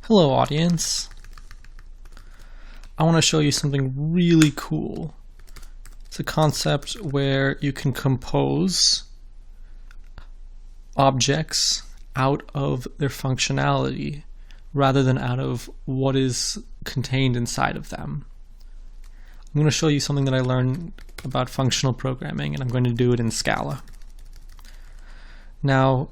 Hello audience. I want to show you something really cool. It's a concept where you can compose objects out of their functionality rather than out of what is contained inside of them. I'm going to show you something that I learned about functional programming, and I'm going to do it in Scala. Now,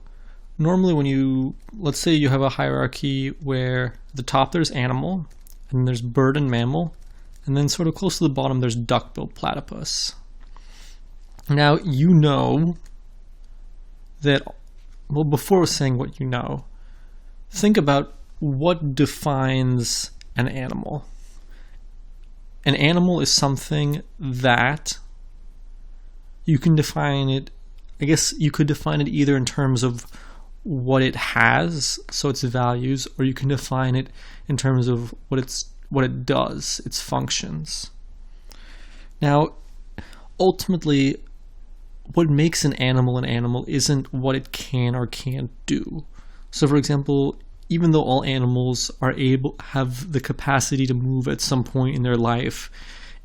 normally let's say you have a hierarchy where at the top there's animal, and there's bird and mammal, and then sort of close to the bottom there's duck-billed platypus. Now you know that, well, before saying what you know, think about what defines an animal. An animal is something that you can define it, I guess you could define it either in terms of what it has, so its values, or you can define it in terms of what it does, its functions. Now, ultimately, what makes an animal isn't what it can or can't do. So, for example, even though all animals have the capacity to move at some point in their life,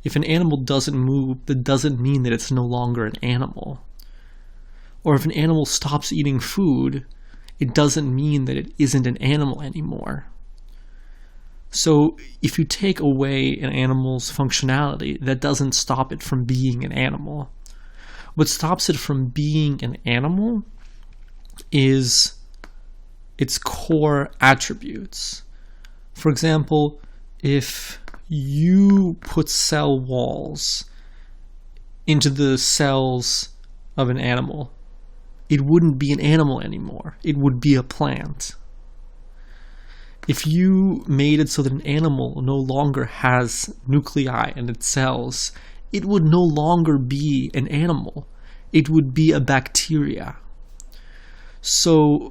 if an animal doesn't move, that doesn't mean that it's no longer an animal. Or if an animal stops eating food, it doesn't mean that it isn't an animal anymore. So if you take away an animal's functionality, that doesn't stop it from being an animal. What stops it from being an animal is its core attributes. For example, if you put cell walls into the cells of an animal, it wouldn't be an animal anymore. It would be a plant. If you made it so that an animal no longer has nuclei in its cells, it would no longer be an animal. It would be a bacteria. So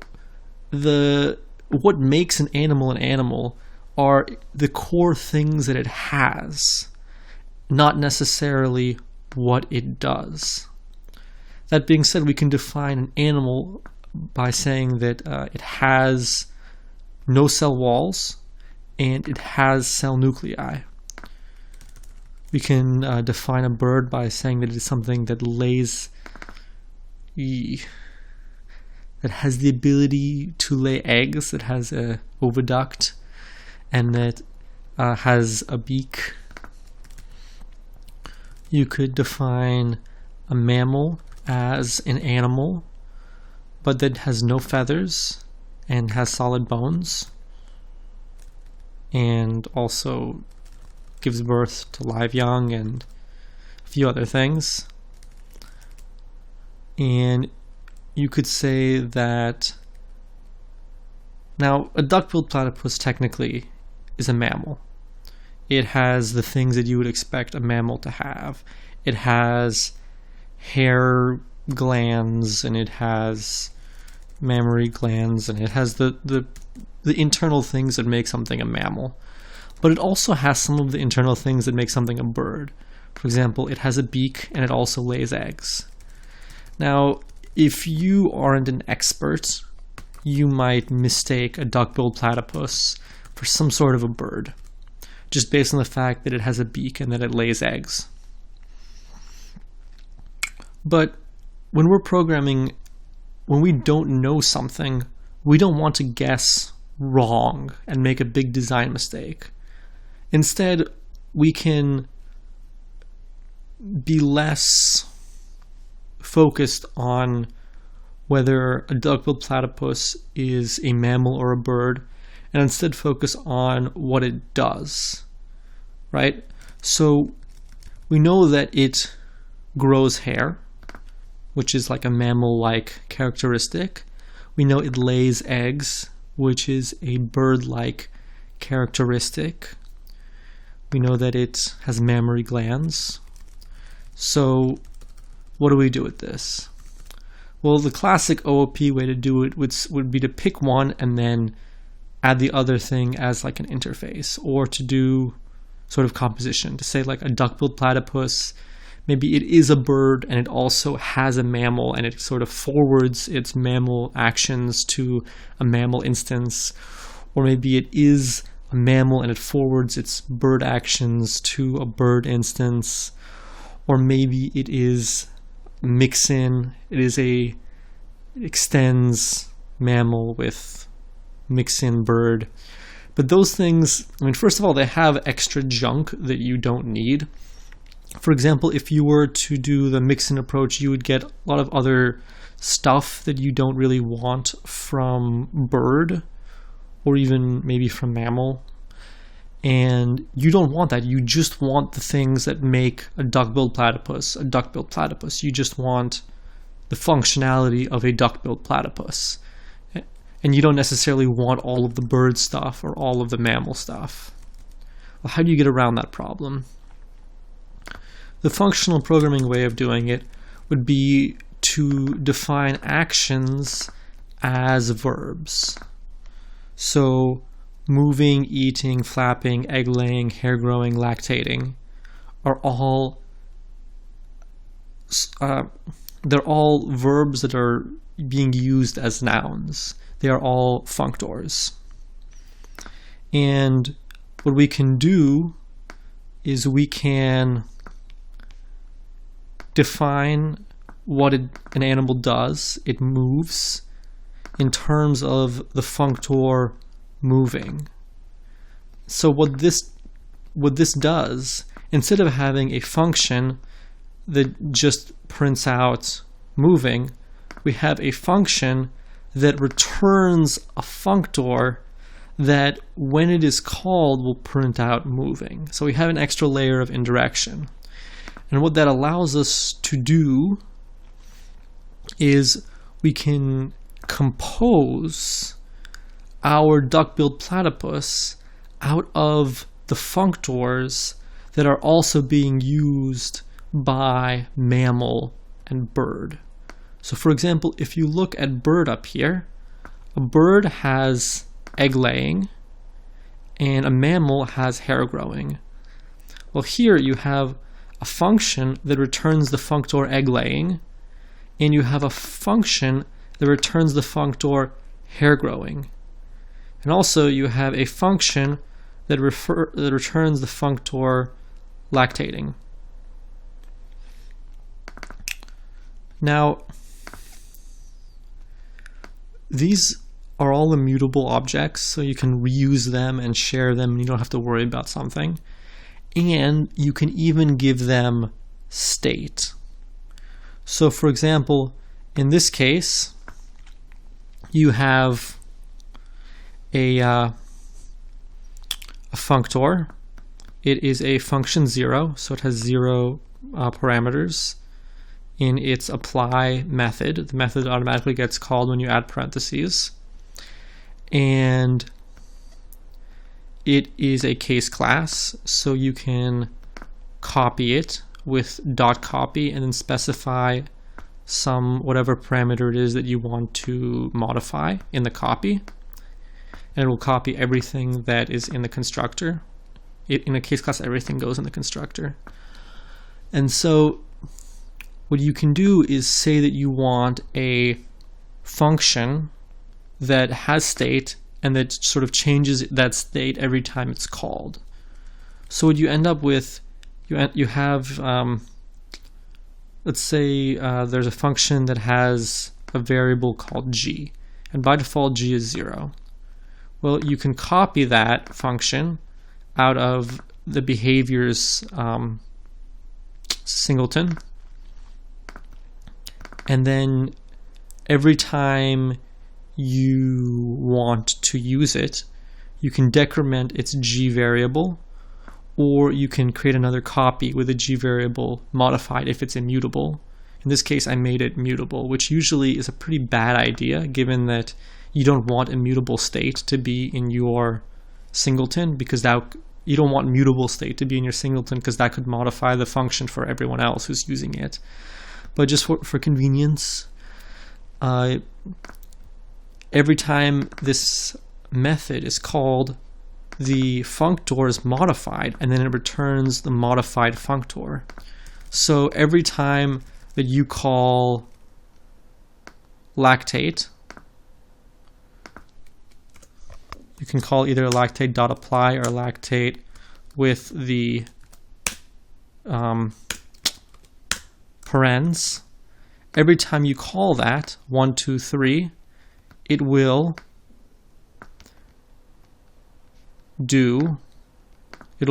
what makes an animal are the core things that it has, not necessarily what it does. That being said, we can define an animal by saying that it has no cell walls and it has cell nuclei. We can define a bird by saying that it is something that that has the ability to lay eggs, that has a oviduct, and that has a beak. You could define a mammal as an animal, but that has no feathers and has solid bones, and also gives birth to live young and a few other things. And you could say that now a duck-billed platypus technically is a mammal. It has the things that you would expect a mammal to have. It has hair glands, and it has mammary glands, and it has the internal things that make something a mammal. But it also has some of the internal things that make something a bird. For example, it has a beak and it also lays eggs. Now, if you aren't an expert, you might mistake a duck-billed platypus for some sort of a bird, just based on the fact that it has a beak and that it lays eggs. But when we're programming, when we don't know something, we don't want to guess wrong and make a big design mistake. Instead, we can be less focused on whether a duck-billed platypus is a mammal or a bird, and instead focus on what it does, right? So we know that it grows hair, which is like a mammal-like characteristic. We know it lays eggs, which is a bird-like characteristic. We know that it has mammary glands. So what do we do with this? Well, the classic OOP way to do it would be to pick one and then add the other thing as like an interface, or to do sort of composition, to say like a duck-billed platypus, maybe it is a bird and it also has a mammal, and it sort of forwards its mammal actions to a mammal instance. or maybe it is a mammal and it forwards its bird actions to a bird instance, or maybe it is mix-in, it extends mammal with mix-in bird. But those things, I mean, first of all, they have extra junk that you don't need. For example, if you were to do the mix-in approach, you would get a lot of other stuff that you don't really want from bird, or even maybe from mammal. And you don't want that. You just want the things that make a duck-billed platypus a duck-billed platypus. You just want the functionality of a duck-billed platypus. And you don't necessarily want all of the bird stuff or all of the mammal stuff. Well, how do you get around that problem? The functional programming way of doing it would be to define actions as verbs. So moving, eating, flapping, egg laying, hair growing, lactating are all they're all verbs that are being used as nouns. They are all functors. And what we can do is we can define what an animal does. It moves in terms of the functor moving. So what this does, instead of having a function that just prints out moving, we have a function that returns a functor that, when it is called, will print out moving. So we have an extra layer of indirection. And what that allows us to do is we can compose our duck-billed platypus out of the functors that are also being used by mammal and bird. So for example, if you look at bird up here, a bird has egg laying and a mammal has hair growing. Well, here you have a function that returns the functor egg laying, and you have a function that returns the functor hair growing. And also you have a function that returns the functor lactating. Now, these are all immutable objects, so you can reuse them and share them, and you don't have to worry about something. And you can even give them state. So for example, in this case, you have a functor. It is a function 0, so it has 0 parameters in its apply method. The method automatically gets called when you add parentheses. And it is a case class, so you can copy it with .copy and then specify some whatever parameter it is that you want to modify in the copy. And it will copy everything that is in the constructor. In a case class, everything goes in the constructor. And so what you can do is say that you want a function that has state and that sort of changes that state every time it's called. So what you end up with, you have, let's say there's a function that has a variable called g, and by default g is 0. Well, you can copy that function out of the behaviors singleton, and then every time you want to use it, you can decrement its g variable, or you can create another copy with a g variable modified if it's immutable. In this case, I made it mutable, which usually is a pretty bad idea, given that you don't want immutable state to be in your singleton, because you don't want mutable state to be in your singleton, because that could modify the function for everyone else who's using it. But just for convenience, every time this method is called, the functor is modified, and then it returns the modified functor. So every time that you call lactate, you can call either lactate.apply or lactate with the parens. Every time you call that 1, 2, 3, it'll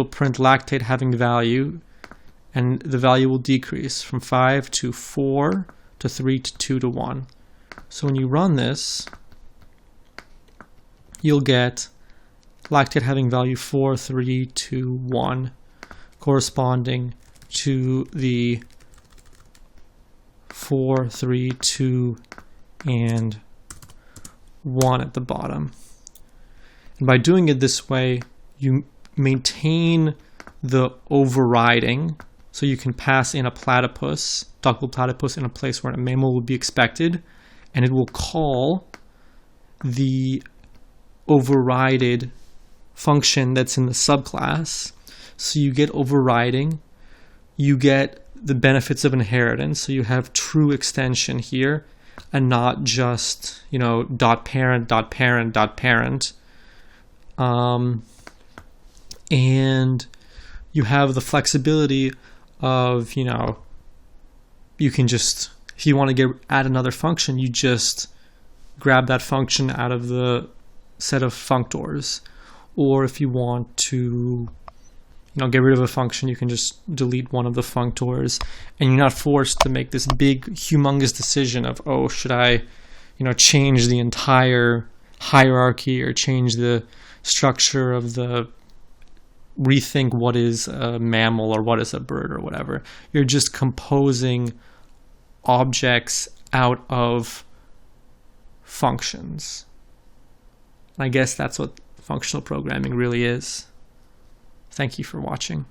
print lactate having value, and the value will decrease from 5 to 4 to 3 to 2 to 1. So when you run this, you'll get lactate having value 4, 3, 2, 1, corresponding to the 4, 3, 2, and 1 at the bottom. And by doing it this way, you maintain the overriding, so you can pass in a platypus, duckbill platypus, in a place where a mammal would be expected, and it will call the overrided function that's in the subclass. So you get overriding, you get the benefits of inheritance, so you have true extension here, and not just, dot parent, dot parent, dot parent. And you have the flexibility of, you can just, if you want to add another function, you just grab that function out of the set of functors. Or if you want to, get rid of a function, you can just delete one of the functors, and you're not forced to make this big, humongous decision of, oh, should I, change the entire hierarchy or change the structure of rethink what is a mammal or what is a bird or whatever. You're just composing objects out of functions. I guess that's what functional programming really is. Thank you for watching.